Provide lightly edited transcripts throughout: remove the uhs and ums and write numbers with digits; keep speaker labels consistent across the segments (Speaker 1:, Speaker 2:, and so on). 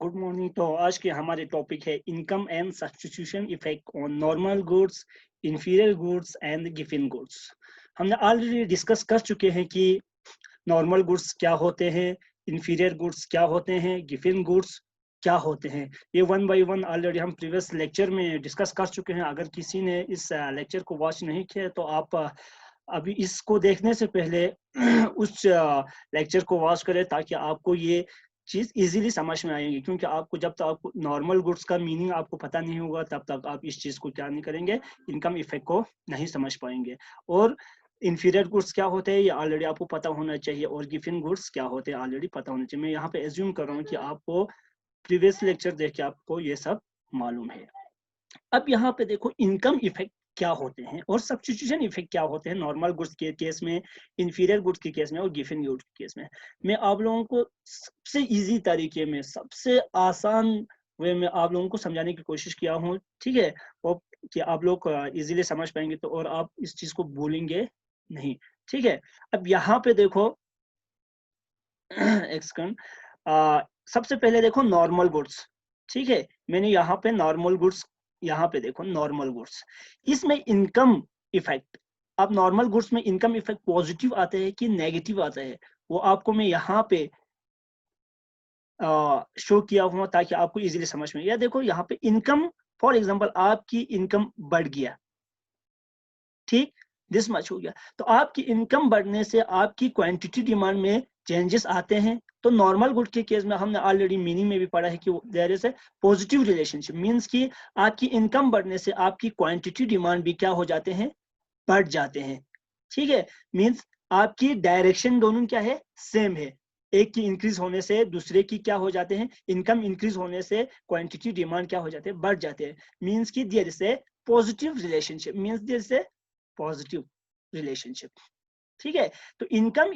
Speaker 1: Good morning. तो आज के हमारे टॉपिक है income and substitution effect on normal goods, inferior goods and given goods. हमने ऑलरेडी डिस्कस कर चुके हैं कि नॉर्मल गुड्स क्या होते हैं, इंफीरियर गुड्स क्या होते हैं, गिवन गुड्स क्या होते हैं। ये वन बाय वन ऑलरेडी हम प्रीवियस लेक्चर में डिस्कस कर चुके हैं। अगर किसी ने इस लेक्चर को वॉच नहीं किया तो आप अभी इसको देखने से पहले उस लेक्चर को वॉच करें ताकि आपको ये चीज इजीली समझ में आएंगी। क्योंकि आपको जब तक आपको नॉर्मल गुड्स का मीनिंग आपको पता नहीं होगा तब तक आप इस चीज को क्या नहीं करेंगे, इनकम इफेक्ट को नहीं समझ पाएंगे। और इंफीरियर गुड्स क्या होते हैं ये ऑलरेडी आपको पता होना चाहिए, और गिवन गुड्स क्या होते हैं ऑलरेडी पता होना चाहिए। मैं यहाँ पे एज्यूम कर रहा हूँ कि आपको प्रीवियस लेक्चर देख के आपको ये सब मालूम है। अब यहाँ पे देखो इनकम इफेक्ट क्या होते हैं और सब्स्टिट्यूशन इफेक्ट क्या होते हैं नॉर्मल गुड्स के केस में, इंफीरियर गुड्स के केस में और गिवन गुड्स के केस में। मैं आप लोगों को सबसे इजी तरीके में, सबसे आसान वे में आप लोगों को समझाने की कोशिश किया हूँ, ठीक है, और कि आप लोग इजीली समझ पाएंगे तो, और आप इस चीज को भूलेंगे नहीं, ठीक है। अब यहाँ पे देखो एक सेकंड, सबसे पहले देखो नॉर्मल गुड्स, ठीक है। मैंने यहाँ पे नॉर्मल गुड्स, यहाँ पे देखो नॉर्मल गुड्स, इसमें इनकम इफेक्ट, अब नॉर्मल गुड्स में इनकम इफेक्ट पॉजिटिव आते हैं कि नेगेटिव आता है वो आपको मैं यहाँ पे शो किया हुआ ताकि आपको इजीली समझ में। या देखो यहाँ पे इनकम, फॉर एग्जांपल आपकी इनकम बढ़ गया, ठीक, दिस मच हो गया, तो आपकी इनकम बढ़ने से आपकी क्वांटिटी डिमांड में चेंजेस आते हैं। तो नॉर्मल गुड के केस में हमने ऑलरेडी मीनिंग में भी पढ़ा है कि there is a positive relationship, means कि आपकी इनकम बढ़ने से आपकी क्वांटिटी डिमांड भी क्या हो जाते हैं, बढ़ जाते हैं, ठीक है। मींस आपकी डायरेक्शन दोनों क्या है, सेम है। एक की इंक्रीज होने से दूसरे की क्या हो जाते हैं, इनकम इंक्रीज होने से क्वांटिटी डिमांड क्या हो जाते हैं, बढ़ जाते हैं। मींस कि there is a positive relationship, means there is a positive relationship, ठीक है। तो इनकम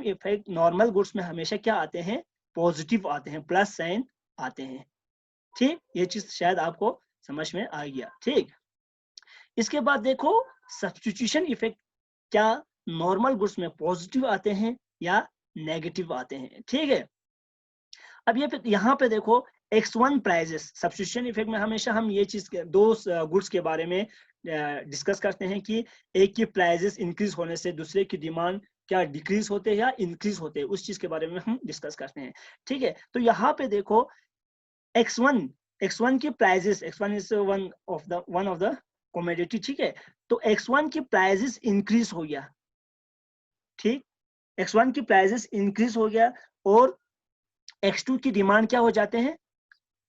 Speaker 1: इफेक्ट नॉर्मल गुड्स में हमेशा क्या आते हैं, पॉजिटिव आते हैं, प्लस साइन आते हैं, ठीक। ये चीज शायद आपको समझ में आ गया, ठीक। इसके बाद देखो सब्स्टिट्यूशन इफेक्ट, क्या नॉर्मल गुड्स में पॉजिटिव आते हैं या नेगेटिव आते हैं, ठीक है। अब ये यहाँ पे देखो X1 प्राइजेस, सब्स्टिट्यूशन इफेक्ट में हमेशा हम ये चीज दो गुड्स के बारे में डिस्कस करते हैं कि एक की प्राइजेस इंक्रीज होने से दूसरे की डिमांड क्या डिक्रीज होते हैं या इंक्रीज होते हैं, उस चीज के बारे में हम डिस्कस करते हैं, ठीक है। तो यहाँ पे देखो X1 की prices, X1 is one of the commodity, ठीक है। तो X1 की प्राइजेस इंक्रीज हो गया, ठीक, X1 की प्राइजेस इंक्रीज हो गया और X2 की डिमांड क्या हो जाते हैं,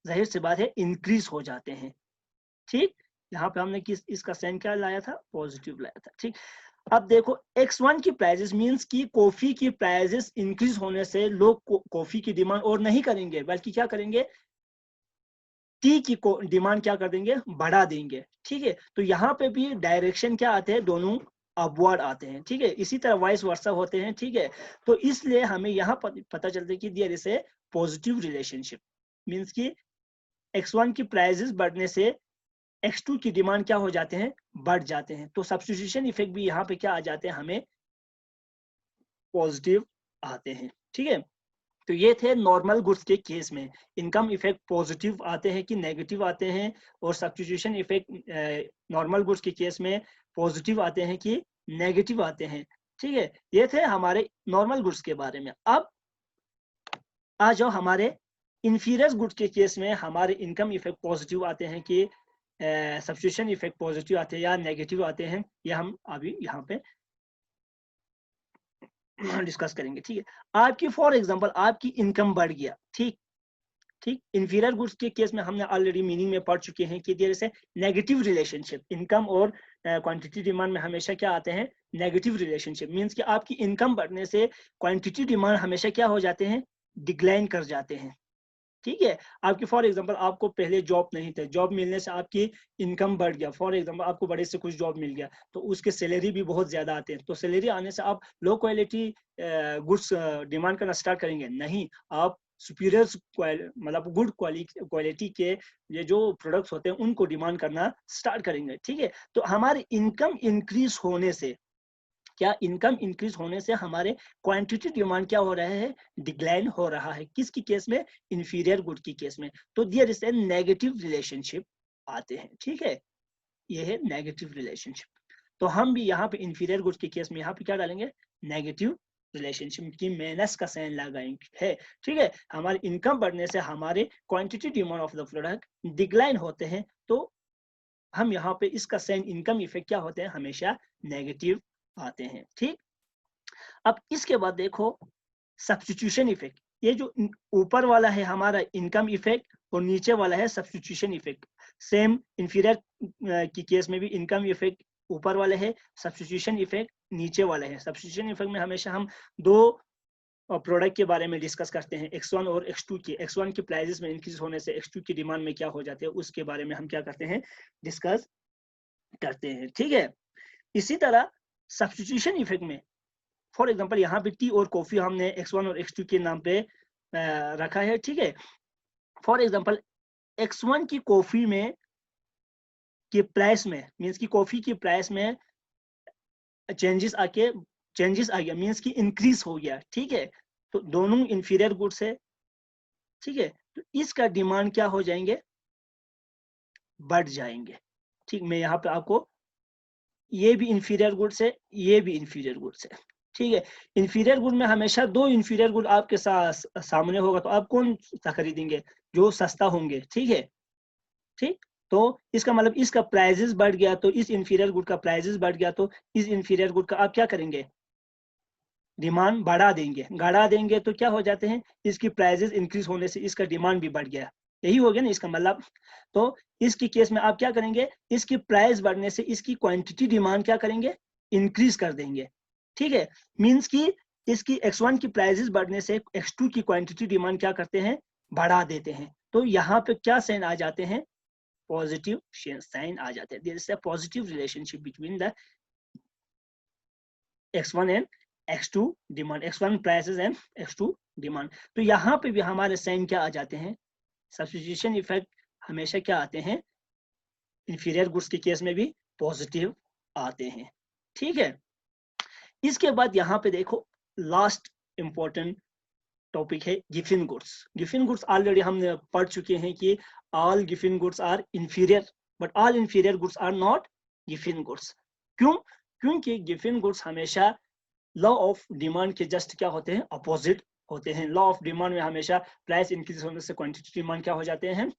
Speaker 1: जाहिर सी बात है इंक्रीज हो जाते हैं, ठीक। यहाँ पे हमने किस इसका साइन क्या लाया था, पॉजिटिव लाया था, ठीक। अब देखो X1 की प्राइजेस मींस कि कॉफी की प्राइजेस इंक्रीज होने से लोग कॉफी की डिमांड और नहीं करेंगे, बल्कि क्या करेंगे, टी की डिमांड क्या कर देंगे, बढ़ा देंगे, ठीक है। तो यहाँ पे भी डायरेक्शन क्या आते हैं, दोनों अपवर्ड आते हैं, ठीक है। इसी तरह वाइस वर्सा होते हैं, ठीक है। तो इसलिए हमें यहाँ पता चलता है कि there is a positive relationship, means कि X1 की प्राइजेस बढ़ने से X2 की डिमांड क्या हो जाते हैं, बढ़ जाते हैं। तो सब्स्टिट्यूशन इफेक्ट भी यहाँ पे क्या आ जाते हैं, हमें पॉजिटिव आते हैं, ठीक है। तो ये थे नॉर्मल गुड्स के केस में इनकम इफेक्ट पॉजिटिव आते हैं कि नेगेटिव आते हैं, और सब्स्टिट्यूशन इफेक्ट नॉर्मल गुड्स के केस में पॉजिटिव आते हैं कि नेगेटिव आते हैं, ठीक है। ये थे हमारे नॉर्मल गुड्स के बारे में। अब आ जाओ हमारे इंफीरियर गुड्स के केस में, हमारे इनकम इफेक्ट पॉजिटिव आते हैं कि सब्स्टिट्यूशन इफेक्ट पॉजिटिव आते हैं या नेगेटिव आते हैं, ये हम अभी यहाँ पे डिस्कस करेंगे, ठीक है। आपकी फॉर एग्जांपल आपकी इनकम बढ़ गया, ठीक, ठीक। इंफीरियर गुड्स के केस में हमने ऑलरेडी मीनिंग में पढ़ चुके हैं कि there is a negative relationship, income और क्वांटिटी डिमांड में हमेशा क्या आते हैं, नेगेटिव रिलेशनशिप, मींस कि आपकी इनकम बढ़ने से क्वांटिटी डिमांड हमेशा क्या हो जाते हैं, डिक्लाइन कर जाते हैं, ठीक है। आपकी फॉर एग्जांपल आपको पहले जॉब नहीं था, जॉब मिलने से आपकी इनकम बढ़ गया, फॉर एग्जांपल आपको बड़े से कुछ जॉब मिल गया तो उसके सैलरी भी बहुत ज्यादा आते हैं, तो सैलरी आने से आप लो क्वालिटी गुड्स डिमांड करना स्टार्ट करेंगे, नहीं, आप सुपीरियर मतलब गुड क्वालिटी के ये जो प्रोडक्ट्स होते हैं उनको डिमांड करना स्टार्ट करेंगे, ठीक है। तो हमारी इनकम इंक्रीज होने से, क्या इनकम इंक्रीज होने से हमारे क्वांटिटी डिमांड क्या हो रहा है, डिक्लाइन हो रहा है। किसकी केस में, इंफीरियर गुड की केस में। तो there is a negative relationship आते हैं, ठीक है, ये है नेगेटिव रिलेशनशिप। तो हम भी यहाँ पे इंफीरियर गुड्स के केस में यहाँ पे क्या डालेंगे, नेगेटिव रिलेशनशिप की माइनस का साइन लगाएंगे है, ठीक है। हमारी इनकम बढ़ने से हमारे quantity demand of the product decline होते हैं, तो हम यहाँ पे इसका साइन इनकम इफेक्ट क्या होते हैं, हमेशा नेगेटिव आते हैं, ठीक। अब इसके बाद देखो सब्स्टिट्यूशन इफेक्ट। ये जो ऊपर वाला है हमारा इनकम इफेक्ट और नीचे वाला है सब्स्टिट्यूशन इफेक्ट। सेम इंफीरियर की केस में भी इनकम इफेक्ट ऊपर वाले है, सब्स्टिट्यूशन इफेक्ट नीचे वाले है। सब्स्टिट्यूशन इफेक्ट में हमेशा हम दो प्रोडक्ट के बारे में डिस्कस करते हैं, X1 और X2 की। X1 की प्राइसेस में इंक्रीज होने से X2 की डिमांड में क्या हो जाते हैं, उसके बारे में हम क्या करते हैं, डिस्कस करते हैं, ठीक है। इसी तरह सब्स्टिट्यूशन इफेक्ट में फॉर एग्जांपल यहाँ पे टी और कॉफी हमने X1 और X2 के नाम पे रखा है, ठीक है। फॉर एग्जांपल X1 की कॉफी में की प्राइस में मींस की कॉफी की प्राइस में चेंजेस आ गया मींस की इंक्रीज हो गया, ठीक है। तो दोनों इंफीरियर गुड्स है, ठीक है। तो इसका डिमांड क्या हो जाएंगे, बढ़ जाएंगे, ठीक। मैं यहाँ पे आपको, ये भी इंफीरियर गुड्स है, ये भी इंफीरियर गुड्स है, ठीक है। इंफीरियर गुड में हमेशा दो इंफीरियर गुड आपके साथ सामने होगा, तो आप कौन सा खरीदेंगे, जो सस्ता होंगे, ठीक है, ठीक। तो इसका मतलब इसका प्राइजेस बढ़ गया, तो इस इंफीरियर गुड का प्राइजेस बढ़ गया, तो इस इंफीरियर गुड का आप क्या करेंगे, डिमांड बढ़ा देंगे तो क्या हो जाते हैं, इसकी प्राइजेस इंक्रीज होने से इसका डिमांड भी बढ़ गया, यही हो गया ना इसका मतलब। तो इसकी केस में आप क्या करेंगे, इसकी प्राइस बढ़ने से इसकी क्वांटिटी डिमांड क्या करेंगे, इंक्रीज कर देंगे, ठीक है। मींस की इसकी X1 की प्राइसेस बढ़ने से X2 की क्वांटिटी डिमांड क्या करते हैं, बढ़ा देते हैं। तो यहाँ पे क्या साइन आ जाते हैं, पॉजिटिव साइन आ जाते हैं। There is a positive relationship between the X1 and X2 demand, X1 prices and X2 demand. तो यहाँ पे भी हमारे साइन क्या आ जाते हैं, सब्स्टिट्यूशन इफेक्ट हमेशा क्या आते हैं, इंफीरियर गुड्स के केस में भी पॉजिटिव आते हैं, ठीक है। इसके बाद यहाँ पे देखो लास्ट इंपॉर्टेंट टॉपिक है Giffen goods. Giffen goods already हमने पढ़ चुके हैं कि all Giffen goods are inferior, but all inferior goods are not Giffen goods. क्यों, क्योंकि गिफिन गुड्स हमेशा लॉ ऑफ डिमांड के जस्ट क्या होते हैं, अपोजिट होते हैं। लॉ ऑफ डिमांड में हमेशा प्राइस इंक्रीज होने से क्वांटिटी डिमांड क्या हो जाते हैं,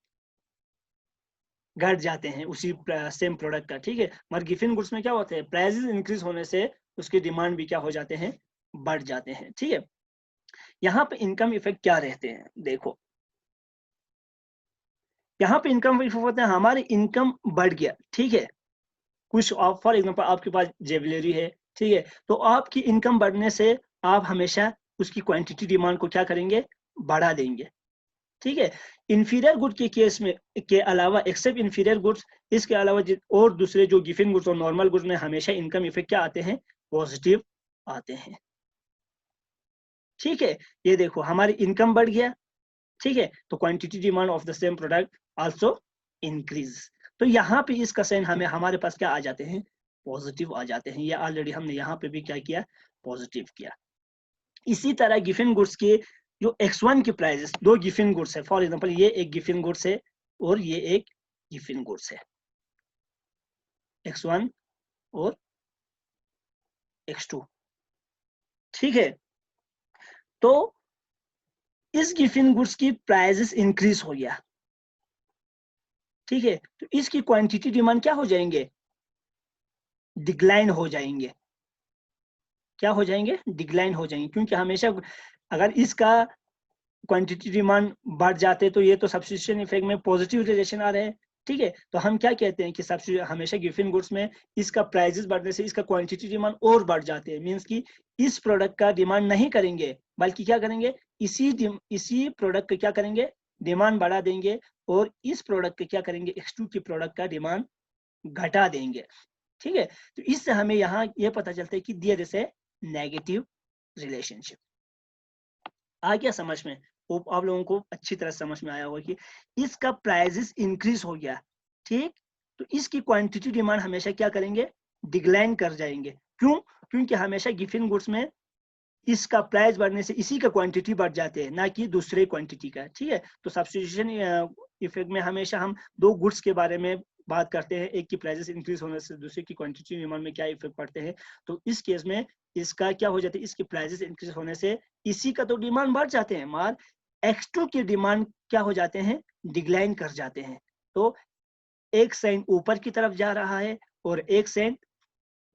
Speaker 1: घट जाते हैं उसी सेम प्रोडक्ट का, ठीक है। मगर गिफिन गुड्स में क्या होते हैं, प्राइसेस इंक्रीज होने से उसके डिमांड भी क्या हो जाते हैं, बढ़ जाते हैं, ठीक है। यहाँ पे इनकम इफेक्ट क्या रहते हैं, देखो यहाँ पे इनकम इफेक्ट होते हैं, हमारी इनकम बढ़ गया, ठीक है। कुछ फॉर एग्जांपल आपके पास ज्वेलरी है, ठीक है, तो आपकी इनकम बढ़ने से आप हमेशा उसकी क्वांटिटी डिमांड को क्या करेंगे, बढ़ा देंगे, ठीक है। इंफीरियर गुड के केस में के अलावा एक्सेप्ट इंफीरियर गुड्स, इसके अलावा और दूसरे जो गिफिन गुड्स और नॉर्मल गुड्स में हमेशा इनकम इफेक्ट क्या आते हैं, पॉजिटिव आते हैं, ठीक है। ये देखो हमारी इनकम बढ़ गया, ठीक है, तो quantity demand of the same product also increase. तो यहाँ पे इसका साइन हमें हमारे पास क्या आ जाते हैं, पॉजिटिव आ जाते हैं। ये ऑलरेडी हमने यहाँ पे भी क्या किया, पॉजिटिव किया। इसी तरह गिफिन गुड्स के जो X1 की प्राइसेस, दो गिफिन गुड्स है, फॉर एग्जांपल ये एक गिफिन गुड्स है और ये एक गिफिन गुड्स है, X1 और X2, ठीक है। तो इस गिफिन गुड्स की प्राइसेस इंक्रीज हो गया, ठीक है, तो इसकी क्वांटिटी डिमांड क्या हो जाएंगे, डिक्लाइन हो जाएंगे, क्या हो जाएंगे, डिक्लाइन हो जाएंगे। क्योंकि हमेशा अगर इसका क्वांटिटी डिमांड बढ़ जाते तो ये तो सब्स्टिट्यूशन इफेक्ट में पॉजिटिव रिलेशन आ रहे हैं, ठीक है। तो हम क्या कहते हैं कि सब्स्टिट्यूशन हमेशा गिफिन गुड्स में इसका प्राइसेस बढ़ने से इसका क्वांटिटी डिमांड और बढ़ जाते हैं। मींस कि इस प्रोडक्ट का डिमांड नहीं करेंगे, बल्कि क्या करेंगे, इसी प्रोडक्ट का क्या करेंगे, डिमांड बढ़ा देंगे, और इस प्रोडक्ट का क्या करेंगे, X2 की प्रोडक्ट का डिमांड घटा देंगे, ठीक है। तो इससे हमें यहाँ ये पता चलता है कि there is a negative relationship. आ गया समझ में, आप लोगों को अच्छी तरह समझ में आया होगा कि इसका प्राइसेस इंक्रीज हो गया, ठीक, तो इसकी क्वांटिटी डिमांड हमेशा क्या करेंगे, डिक्लाइन कर जाएंगे। क्यों? क्योंकि हमेशा गिवन गुड्स में इसका प्राइस बढ़ने से इसी का क्वांटिटी बढ़ जाते हैं, ना कि दूसरे क्वांटिटी का। ठीक है, तो सब्स्टिट्यूशन इफेक्ट में हमेशा हम दो गुड्स के बारे में बात करते हैं, एक की प्राइसेस इंक्रीज होने से दूसरे की क्वांटिटी डिमांड में क्या इफेक्ट पड़ते हैं। तो इस केस में इसका क्या हो जाता है, इसकी प्राइसेस इंक्रीज होने से इसी का तो डिमांड बढ़ जाते हैं, मगर X2 की डिमांड क्या हो जाते हैं, डिक्लाइन कर जाते हैं। तो एक साइन ऊपर की तरफ जा रहा है और एक साइन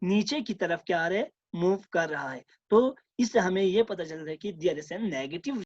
Speaker 1: नीचे की तरफ क्या आ रहा है, मूव कर रहा है। तो इससे हमें ये पता चल रहा है कि देयर इज एन नेगेटिव